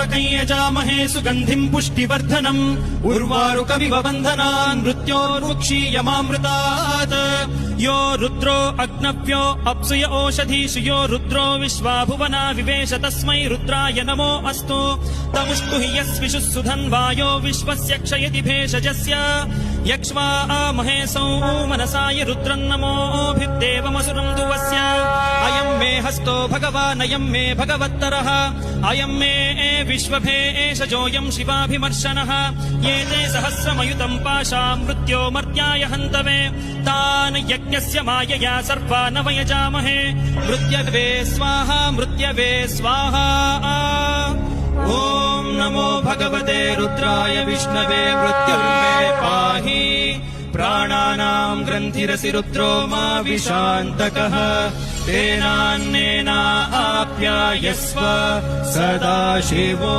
त्र्यम्बकं यजामहे सुगन्धिं पुष्टिवर्धनम् उर्वारुकमिव बन्धनान् मृत्योर्मुक्षीयमामृतात् यो रुद्रो अग्नव्यो अप्सुय ओषधीषु यो रुद्रो विश्वा भुवना विवेश तस्मै रुद्राय नमो अस्तु तमुष्टु हि यस्विषुः सुधन्वायो विश्वस्य क्षयति भेषजस्य यक्ष्वा महेशौ मनसाय रुद्रन्नमोभिर्देवमसुरं दुवस्य अयं मे हस्तो भगवानयं मे भगवत्तरः अयं मे विश्वभेषजोऽयं शिवाभिमर्शनः ये ते सहस्रमयुतं पाशां मृत्यो मर्त्याय हन्तवे तान् यज्ञस्य मायया सर्वान् वयजामहे मृत्यवे स्वाहा मृत्यवे स्वाहा ॐ नमो भगवते रुद्राय विष्णवे मृत्युर्मे पाहि प्राणानां ग्रन्थिरसि रुद्रो मा विशान्तकः तेनान्नेनाप्यायस्व सदाशिवो